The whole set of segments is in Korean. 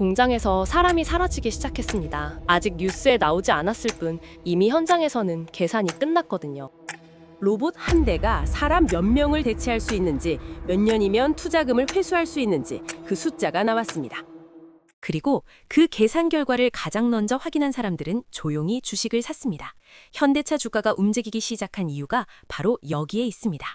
공장에서 사람이 사라지기 시작했습니다. 아직 뉴스에 나오지 않았을 뿐 이미 현장에서는 계산이 끝났거든요. 로봇 한 대가 사람 몇 명을 대체할 수 있는지, 몇 년이면 투자금을 회수할 수 있는지 그 숫자가 나왔습니다. 그리고 그 계산 결과를 가장 먼저 확인한 사람들은 조용히 주식을 샀습니다. 현대차 주가가 움직이기 시작한 이유가 바로 여기에 있습니다.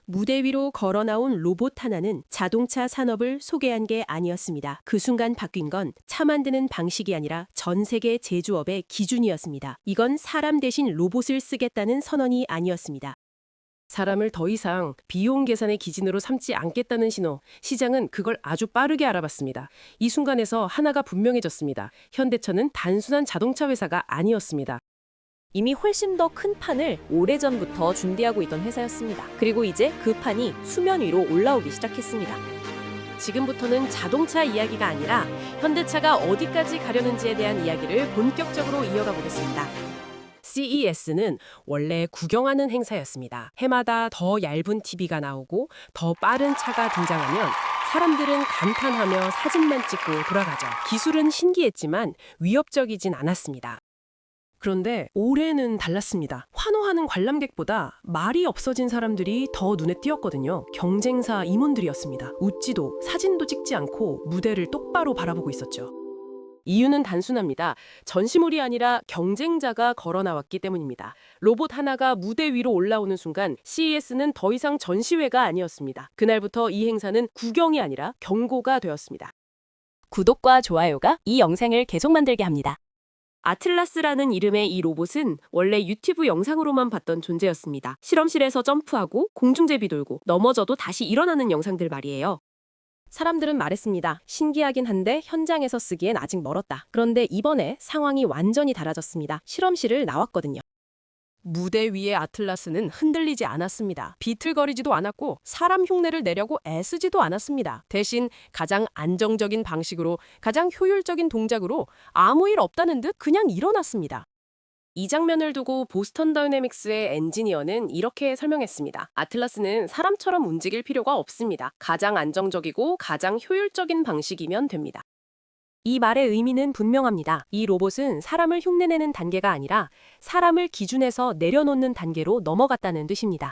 무대 위로 걸어 나온 로봇 하나는 자동차 산업을 소개한 게 아니었습니다. 그 순간 바뀐 건 차 만드는 방식이 아니라 전 세계 제조업의 기준이었습니다. 이건 사람 대신 로봇을 쓰겠다는 선언이 아니었습니다. 사람을 더 이상 비용 계산의 기준으로 삼지 않겠다는 신호. 시장은 그걸 아주 빠르게 알아봤습니다. 이 순간에서 하나가 분명해졌습니다. 현대차는 단순한 자동차 회사가 아니었습니다. 이미 훨씬 더 큰 판을 오래전부터 준비하고 있던 회사였습니다. 그리고 이제 그 판이 수면 위로 올라오기 시작했습니다. 지금부터는 자동차 이야기가 아니라 현대차가 어디까지 가려는지에 대한 이야기를 본격적으로 이어가 보겠습니다. CES는 원래 구경하는 행사였습니다. 해마다 더 얇은 TV가 나오고 더 빠른 차가 등장하면 사람들은 감탄하며 사진만 찍고 돌아가죠. 기술은 신기했지만 위협적이진 않았습니다. 그런데 올해는 달랐습니다. 환호하는 관람객보다 말이 없어진 사람들이 더 눈에 띄었거든요. 경쟁사 임원들이었습니다. 웃지도 사진도 찍지 않고 무대를 똑바로 바라보고 있었죠. 이유는 단순합니다. 전시물이 아니라 경쟁자가 걸어 나왔기 때문입니다. 로봇 하나가 무대 위로 올라오는 순간 CES는 더 이상 전시회가 아니었습니다. 그날부터 이 행사는 구경이 아니라 경고가 되었습니다. 구독과 좋아요가 이 영상을 계속 만들게 합니다. 아틀라스라는 이름의 이 로봇은 원래 유튜브 영상으로만 봤던 존재였습니다. 실험실에서 점프하고 공중제비 돌고 넘어져도 다시 일어나는 영상들 말이에요. 사람들은 말했습니다. 신기하긴 한데 현장에서 쓰기엔 아직 멀었다. 그런데 이번에 상황이 완전히 달라졌습니다. 실험실을 나왔거든요. 무대 위의 아틀라스는 흔들리지 않았습니다. 비틀거리지도 않았고 사람 흉내를 내려고 애쓰지도 않았습니다. 대신 가장 안정적인 방식으로 가장 효율적인 동작으로 아무 일 없다는 듯 그냥 일어났습니다. 이 장면을 두고 보스턴 다이내믹스의 엔지니어는 이렇게 설명했습니다. 아틀라스는 사람처럼 움직일 필요가 없습니다. 가장 안정적이고 가장 효율적인 방식이면 됩니다. 이 말의 의미는 분명합니다. 이 로봇은 사람을 흉내내는 단계가 아니라 사람을 기준에서 내려놓는 단계로 넘어갔다는 뜻입니다.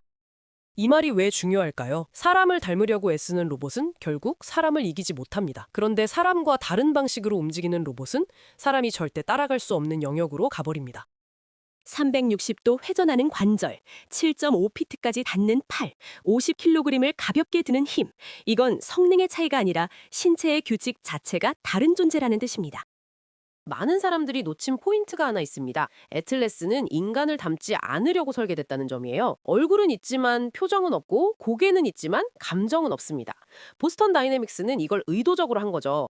이 말이 왜 중요할까요? 사람을 닮으려고 애쓰는 로봇은 결국 사람을 이기지 못합니다. 그런데 사람과 다른 방식으로 움직이는 로봇은 사람이 절대 따라갈 수 없는 영역으로 가버립니다. 360도 회전하는 관절, 7.5피트까지 닿는 팔, 50kg을 가볍게 드는 힘. 이건 성능의 차이가 아니라 신체의 규칙 자체가 다른 존재라는 뜻입니다. 많은 사람들이 놓친 포인트가 하나 있습니다. 애틀라스는 인간을 닮지 않으려고 설계됐다는 점이에요. 얼굴은 있지만 표정은 없고 고개는 있지만 감정은 없습니다. 보스턴 다이내믹스는 이걸 의도적으로 한 거죠.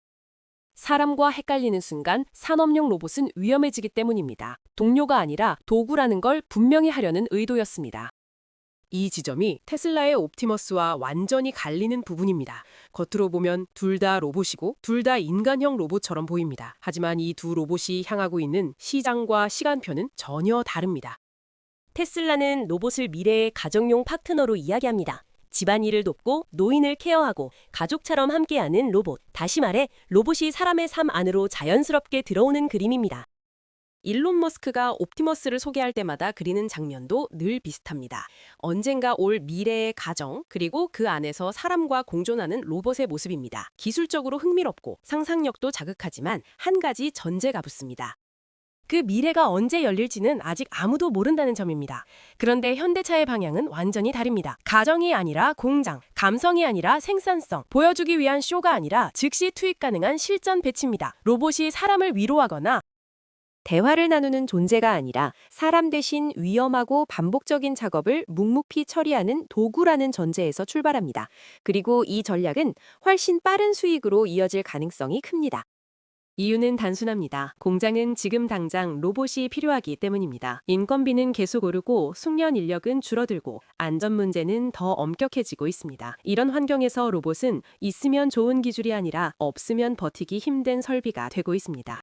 사람과 헷갈리는 순간 산업용 로봇은 위험해지기 때문입니다. 동료가 아니라 도구라는 걸 분명히 하려는 의도였습니다. 이 지점이 테슬라의 옵티머스와 완전히 갈리는 부분입니다. 겉으로 보면 둘 다 로봇이고 둘 다 인간형 로봇처럼 보입니다. 하지만 이 두 로봇이 향하고 있는 시장과 시간표는 전혀 다릅니다. 테슬라는 로봇을 미래의 가정용 파트너로 이야기합니다. 집안일을 돕고 노인을 케어하고 가족처럼 함께하는 로봇. 다시 말해 로봇이 사람의 삶 안으로 자연스럽게 들어오는 그림입니다. 일론 머스크가 옵티머스를 소개할 때마다 그리는 장면도 늘 비슷합니다. 언젠가 올 미래의 가정, 그리고 그 안에서 사람과 공존하는 로봇의 모습입니다. 기술적으로 흥미롭고 상상력도 자극하지만 한 가지 전제가 붙습니다. 그 미래가 언제 열릴지는 아직 아무도 모른다는 점입니다. 그런데 현대차의 방향은 완전히 다릅니다. 가정이 아니라 공장, 감성이 아니라 생산성, 보여주기 위한 쇼가 아니라 즉시 투입 가능한 실전 배치입니다. 로봇이 사람을 위로하거나 대화를 나누는 존재가 아니라 사람 대신 위험하고 반복적인 작업을 묵묵히 처리하는 도구라는 전제에서 출발합니다. 그리고 이 전략은 훨씬 빠른 수익으로 이어질 가능성이 큽니다. 이유는 단순합니다. 공장은 지금 당장 로봇이 필요하기 때문입니다. 인건비는 계속 오르고 숙련 인력은 줄어들고 안전 문제는 더 엄격해지고 있습니다. 이런 환경에서 로봇은 있으면 좋은 기술이 아니라 없으면 버티기 힘든 설비가 되고 있습니다.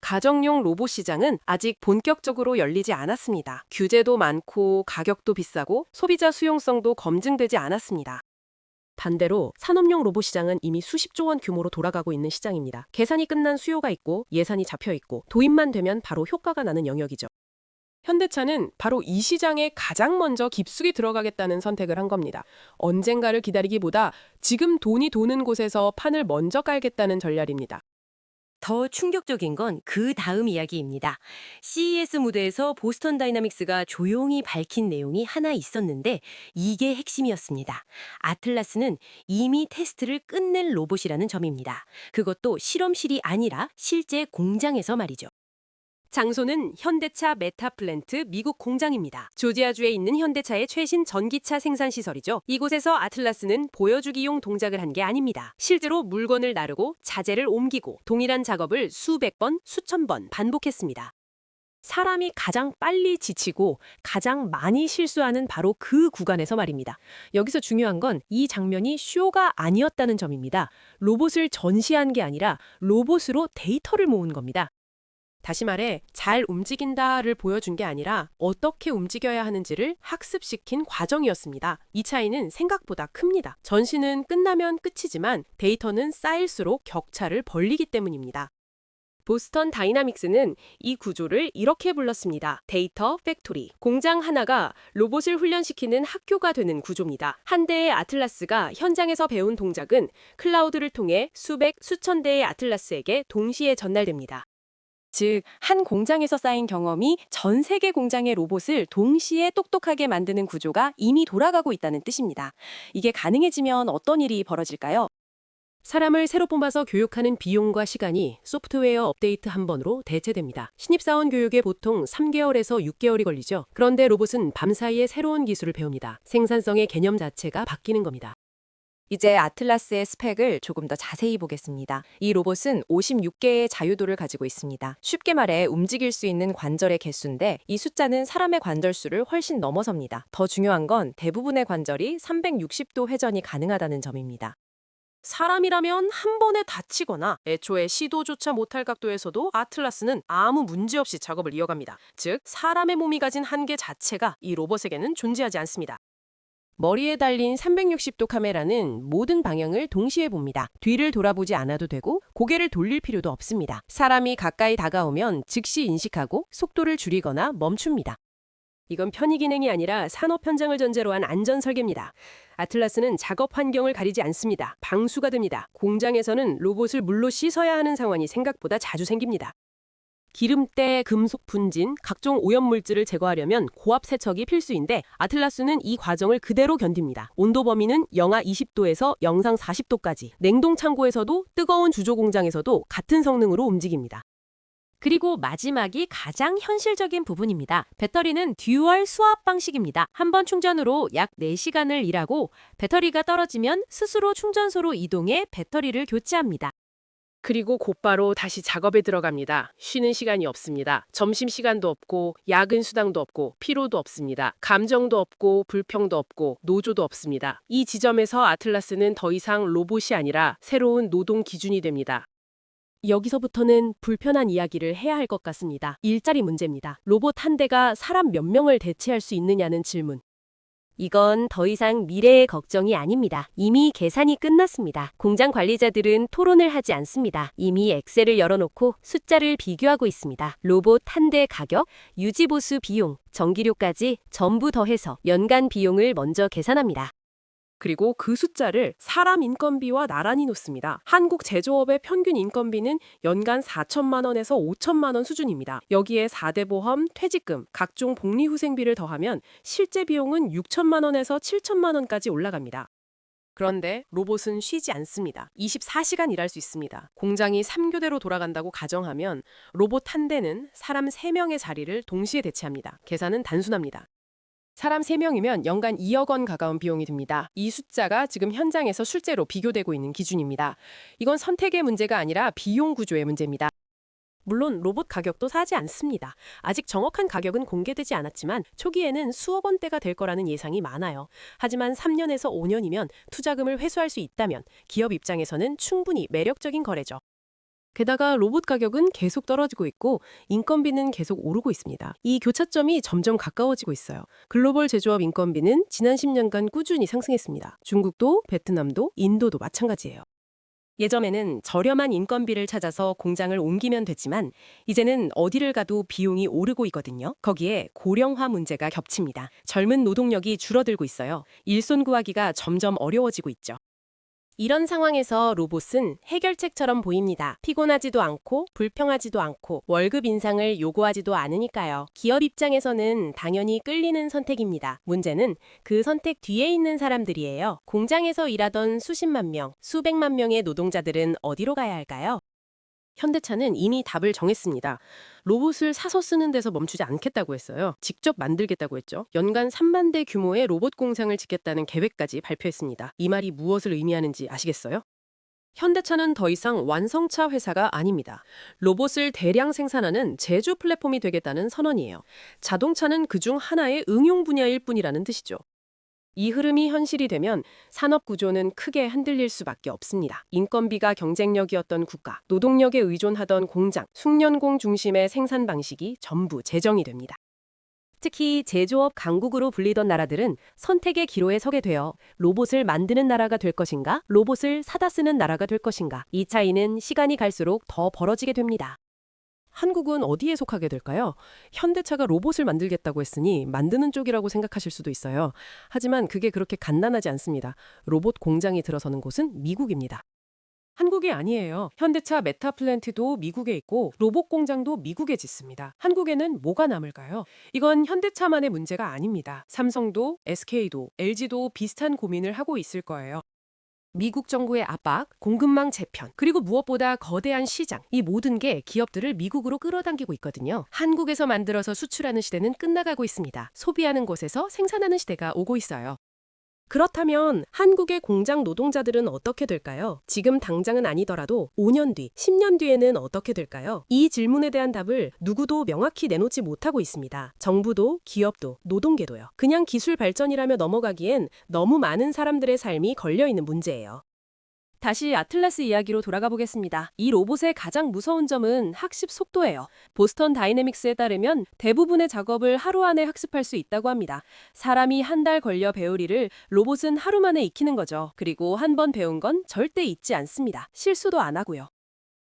가정용 로봇 시장은 아직 본격적으로 열리지 않았습니다. 규제도 많고 가격도 비싸고 소비자 수용성도 검증되지 않았습니다. 반대로 산업용 로봇 시장은 이미 수십조 원 규모로 돌아가고 있는 시장입니다. 계산이 끝난 수요가 있고 예산이 잡혀 있고 도입만 되면 바로 효과가 나는 영역이죠. 현대차는 바로 이 시장에 가장 먼저 깊숙이 들어가겠다는 선택을 한 겁니다. 언젠가를 기다리기보다 지금 돈이 도는 곳에서 판을 먼저 깔겠다는 전략입니다. 더 충격적인 건 그 다음 이야기입니다. CES 무대에서 보스턴 다이나믹스가 조용히 밝힌 내용이 하나 있었는데 이게 핵심이었습니다. 아틀라스는 이미 테스트를 끝낸 로봇이라는 점입니다. 그것도 실험실이 아니라 실제 공장에서 말이죠. 장소는 현대차 메타플랜트 미국 공장입니다. 조지아주에 있는 현대차의 최신 전기차 생산 시설이죠. 이곳에서 아틀라스는 보여주기용 동작을 한 게 아닙니다. 실제로 물건을 나르고 자재를 옮기고 동일한 작업을 수백 번, 수천 번 반복했습니다. 사람이 가장 빨리 지치고 가장 많이 실수하는 바로 그 구간에서 말입니다. 여기서 중요한 건 이 장면이 쇼가 아니었다는 점입니다. 로봇을 전시한 게 아니라 로봇으로 데이터를 모은 겁니다. 다시 말해 잘 움직인다를 보여준 게 아니라 어떻게 움직여야 하는지를 학습시킨 과정이었습니다. 이 차이는 생각보다 큽니다. 전시는 끝나면 끝이지만 데이터는 쌓일수록 격차를 벌리기 때문입니다. 보스턴 다이나믹스는 이 구조를 이렇게 불렀습니다. 데이터 팩토리. 공장 하나가 로봇을 훈련시키는 학교가 되는 구조입니다. 한 대의 아틀라스가 현장에서 배운 동작은 클라우드를 통해 수백, 수천 대의 아틀라스에게 동시에 전달됩니다. 즉, 한 공장에서 쌓인 경험이 전 세계 공장의 로봇을 동시에 똑똑하게 만드는 구조가 이미 돌아가고 있다는 뜻입니다. 이게 가능해지면 어떤 일이 벌어질까요? 사람을 새로 뽑아서 교육하는 비용과 시간이 소프트웨어 업데이트 한 번으로 대체됩니다. 신입사원 교육에 보통 3개월에서 6개월이 걸리죠. 그런데 로봇은 밤사이에 새로운 기술을 배웁니다. 생산성의 개념 자체가 바뀌는 겁니다. 이제 아틀라스의 스펙을 조금 더 자세히 보겠습니다. 이 로봇은 56개의 자유도를 가지고 있습니다. 쉽게 말해 움직일 수 있는 관절의 개수인데 이 숫자는 사람의 관절 수를 훨씬 넘어섭니다. 더 중요한 건 대부분의 관절이 360도 회전이 가능하다는 점입니다. 사람이라면 한 번에 다치거나 애초에 시도조차 못할 각도에서도 아틀라스는 아무 문제 없이 작업을 이어갑니다. 즉, 사람의 몸이 가진 한계 자체가 이 로봇에게는 존재하지 않습니다. 머리에 달린 360도 카메라는 모든 방향을 동시에 봅니다. 뒤를 돌아보지 않아도 되고 고개를 돌릴 필요도 없습니다. 사람이 가까이 다가오면 즉시 인식하고 속도를 줄이거나 멈춥니다. 이건 편의 기능이 아니라 산업 현장을 전제로 한 안전 설계입니다. 아틀라스는 작업 환경을 가리지 않습니다. 방수가 됩니다. 공장에서는 로봇을 물로 씻어야 하는 상황이 생각보다 자주 생깁니다. 기름때, 금속 분진, 각종 오염물질을 제거하려면 고압 세척이 필수인데 아틀라스는 이 과정을 그대로 견딥니다. 온도 범위는 영하 20도에서 영상 40도까지, 냉동 창고에서도 뜨거운 주조 공장에서도 같은 성능으로 움직입니다. 그리고 마지막이 가장 현실적인 부분입니다. 배터리는 듀얼 수압 방식입니다. 한 번 충전으로 약 4시간을 일하고 배터리가 떨어지면 스스로 충전소로 이동해 배터리를 교체합니다. 그리고 곧바로 다시 작업에 들어갑니다. 쉬는 시간이 없습니다. 점심시간도 없고 야근 수당도 없고 피로도 없습니다. 감정도 없고 불평도 없고 노조도 없습니다. 이 지점에서 아틀라스는 더 이상 로봇이 아니라 새로운 노동 기준이 됩니다. 여기서부터는 불편한 이야기를 해야 할 것 같습니다. 일자리 문제입니다. 로봇 한 대가 사람 몇 명을 대체할 수 있느냐는 질문. 이건 더 이상 미래의 걱정이 아닙니다. 이미 계산이 끝났습니다. 공장 관리자들은 토론을 하지 않습니다. 이미 엑셀을 열어놓고 숫자를 비교하고 있습니다. 로봇 한 대 가격, 유지보수 비용, 전기료까지 전부 더해서 연간 비용을 먼저 계산합니다. 그리고 그 숫자를 사람 인건비와 나란히 놓습니다. 한국 제조업의 평균 인건비는 연간 4천만 원에서 5천만 원 수준입니다. 여기에 4대 보험, 퇴직금, 각종 복리후생비를 더하면 실제 비용은 6천만 원에서 7천만 원까지 올라갑니다. 그런데 로봇은 쉬지 않습니다. 24시간 일할 수 있습니다. 공장이 3교대로 돌아간다고 가정하면 로봇 한 대는 사람 3명의 자리를 동시에 대체합니다. 계산은 단순합니다. 사람 3명이면 연간 2억 원 가까운 비용이 듭니다. 이 숫자가 지금 현장에서 실제로 비교되고 있는 기준입니다. 이건 선택의 문제가 아니라 비용 구조의 문제입니다. 물론 로봇 가격도 사지 않습니다. 아직 정확한 가격은 공개되지 않았지만 초기에는 수억 원대가 될 거라는 예상이 많아요. 하지만 3년에서 5년이면 투자금을 회수할 수 있다면 기업 입장에서는 충분히 매력적인 거래죠. 게다가 로봇 가격은 계속 떨어지고 있고 인건비는 계속 오르고 있습니다. 이 교차점이 점점 가까워지고 있어요. 글로벌 제조업 인건비는 지난 10년간 꾸준히 상승했습니다. 중국도, 베트남도, 인도도 마찬가지예요. 예전에는 저렴한 인건비를 찾아서 공장을 옮기면 됐지만 이제는 어디를 가도 비용이 오르고 있거든요. 거기에 고령화 문제가 겹칩니다. 젊은 노동력이 줄어들고 있어요. 일손 구하기가 점점 어려워지고 있죠. 이런 상황에서 로봇은 해결책처럼 보입니다. 피곤하지도 않고 불평하지도 않고 월급 인상을 요구하지도 않으니까요. 기업 입장에서는 당연히 끌리는 선택입니다. 문제는 그 선택 뒤에 있는 사람들이에요. 공장에서 일하던 수십만 명, 수백만 명의 노동자들은 어디로 가야 할까요? 현대차는 이미 답을 정했습니다. 로봇을 사서 쓰는 데서 멈추지 않겠다고 했어요. 직접 만들겠다고 했죠. 연간 3만 대 규모의 로봇 공장을 짓겠다는 계획까지 발표했습니다. 이 말이 무엇을 의미하는지 아시겠어요? 현대차는 더 이상 완성차 회사가 아닙니다. 로봇을 대량 생산하는 제조 플랫폼이 되겠다는 선언이에요. 자동차는 그중 하나의 응용 분야일 뿐이라는 뜻이죠. 이 흐름이 현실이 되면 산업 구조는 크게 흔들릴 수밖에 없습니다. 인건비가 경쟁력이었던 국가, 노동력에 의존하던 공장, 숙련공 중심의 생산 방식이 전부 재정이 됩니다. 특히 제조업 강국으로 불리던 나라들은 선택의 기로에 서게 돼요. 로봇을 만드는 나라가 될 것인가, 로봇을 사다 쓰는 나라가 될 것인가. 이 차이는 시간이 갈수록 더 벌어지게 됩니다. 한국은 어디에 속하게 될까요? 현대차가 로봇을 만들겠다고 했으니 만드는 쪽이라고 생각하실 수도 있어요. 하지만 그게 그렇게 간단하지 않습니다. 로봇 공장이 들어서는 곳은 미국입니다. 한국이 아니에요. 현대차 메타 플랜트도 미국에 있고 로봇 공장도 미국에 짓습니다. 한국에는 뭐가 남을까요? 이건 현대차만의 문제가 아닙니다. 삼성도, SK도, LG도 비슷한 고민을 하고 있을 거예요. 미국 정부의 압박, 공급망 재편, 그리고 무엇보다 거대한 시장, 이 모든 게 기업들을 미국으로 끌어당기고 있거든요. 한국에서 만들어서 수출하는 시대는 끝나가고 있습니다. 소비하는 곳에서 생산하는 시대가 오고 있어요. 그렇다면 한국의 공장 노동자들은 어떻게 될까요? 지금 당장은 아니더라도 5년 뒤, 10년 뒤에는 어떻게 될까요? 이 질문에 대한 답을 누구도 명확히 내놓지 못하고 있습니다. 정부도, 기업도, 노동계도요. 그냥 기술 발전이라며 넘어가기엔 너무 많은 사람들의 삶이 걸려있는 문제예요. 다시 아틀라스 이야기로 돌아가 보겠습니다. 이 로봇의 가장 무서운 점은 학습 속도예요. 보스턴 다이내믹스에 따르면 대부분의 작업을 하루 안에 학습할 수 있다고 합니다. 사람이 한 달 걸려 배울 일을 로봇은 하루 만에 익히는 거죠. 그리고 한 번 배운 건 절대 잊지 않습니다. 실수도 안 하고요.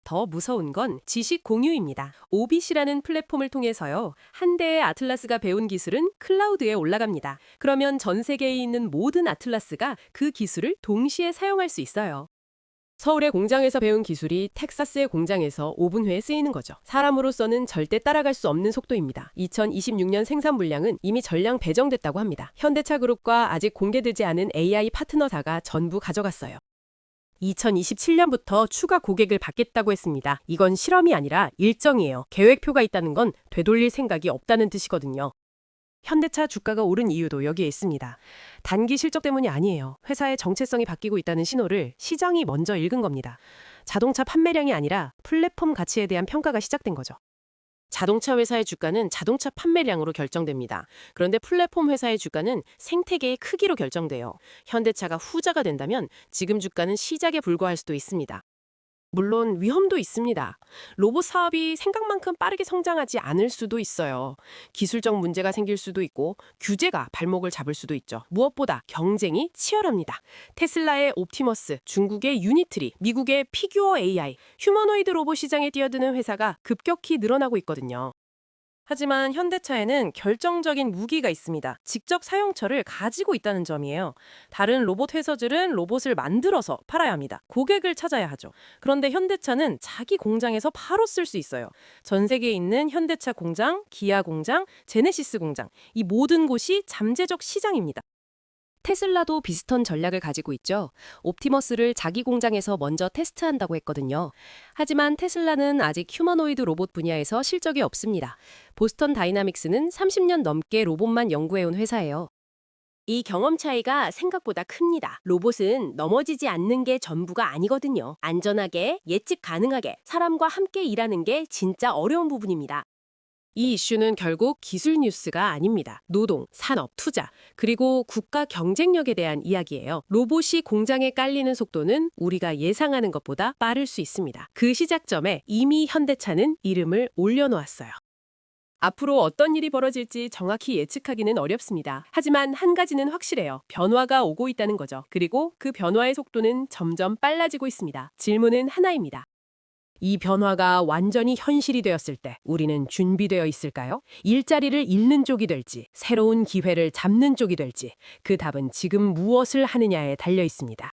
더 무서운 건 지식 공유입니다. OBC라는 플랫폼을 통해서요. 한 대의 아틀라스가 배운 기술은 클라우드에 올라갑니다. 그러면 전 세계에 있는 모든 아틀라스가 그 기술을 동시에 사용할 수 있어요. 서울의 공장에서 배운 기술이 텍사스의 공장에서 5분 후에 쓰이는 거죠. 사람으로서는 절대 따라갈 수 없는 속도입니다. 2026년 생산 물량은 이미 전량 배정됐다고 합니다. 현대차 그룹과 아직 공개되지 않은 AI 파트너사가 전부 가져갔어요. 2027년부터 추가 고객을 받겠다고 했습니다. 이건 실험이 아니라 일정이에요. 계획표가 있다는 건 되돌릴 생각이 없다는 뜻이거든요. 현대차 주가가 오른 이유도 여기에 있습니다. 단기 실적 때문이 아니에요. 회사의 정체성이 바뀌고 있다는 신호를 시장이 먼저 읽은 겁니다. 자동차 판매량이 아니라 플랫폼 가치에 대한 평가가 시작된 거죠. 자동차 회사의 주가는 자동차 판매량으로 결정됩니다. 그런데 플랫폼 회사의 주가는 생태계의 크기로 결정돼요. 현대차가 후자가 된다면 지금 주가는 시작에 불과할 수도 있습니다. 물론 위험도 있습니다. 로봇 사업이 생각만큼 빠르게 성장하지 않을 수도 있어요. 기술적 문제가 생길 수도 있고 규제가 발목을 잡을 수도 있죠. 무엇보다 경쟁이 치열합니다. 테슬라의 옵티머스, 중국의 유니트리, 미국의 피규어 AI, 휴머노이드 로봇 시장에 뛰어드는 회사가 급격히 늘어나고 있거든요. 하지만 현대차에는 결정적인 무기가 있습니다. 직접 사용처를 가지고 있다는 점이에요. 다른 로봇 회사들은 로봇을 만들어서 팔아야 합니다. 고객을 찾아야 하죠. 그런데 현대차는 자기 공장에서 바로 쓸 수 있어요. 전 세계에 있는 현대차 공장, 기아 공장, 제네시스 공장, 이 모든 곳이 잠재적 시장입니다. 테슬라도 비슷한 전략을 가지고 있죠. 옵티머스를 자기 공장에서 먼저 테스트한다고 했거든요. 하지만 테슬라는 아직 휴머노이드 로봇 분야에서 실적이 없습니다. 보스턴 다이나믹스는 30년 넘게 로봇만 연구해온 회사예요. 이 경험 차이가 생각보다 큽니다. 로봇은 넘어지지 않는 게 전부가 아니거든요. 안전하게, 예측 가능하게, 사람과 함께 일하는 게 진짜 어려운 부분입니다. 이 이슈는 결국 기술 뉴스가 아닙니다. 노동, 산업, 투자, 그리고 국가 경쟁력에 대한 이야기예요. 로봇이 공장에 깔리는 속도는 우리가 예상하는 것보다 빠를 수 있습니다. 그 시작점에 이미 현대차는 이름을 올려놓았어요. 앞으로 어떤 일이 벌어질지 정확히 예측하기는 어렵습니다. 하지만 한 가지는 확실해요. 변화가 오고 있다는 거죠. 그리고 그 변화의 속도는 점점 빨라지고 있습니다. 질문은 하나입니다. 이 변화가 완전히 현실이 되었을 때 우리는 준비되어 있을까요? 일자리를 잃는 쪽이 될지, 새로운 기회를 잡는 쪽이 될지, 그 답은 지금 무엇을 하느냐에 달려 있습니다.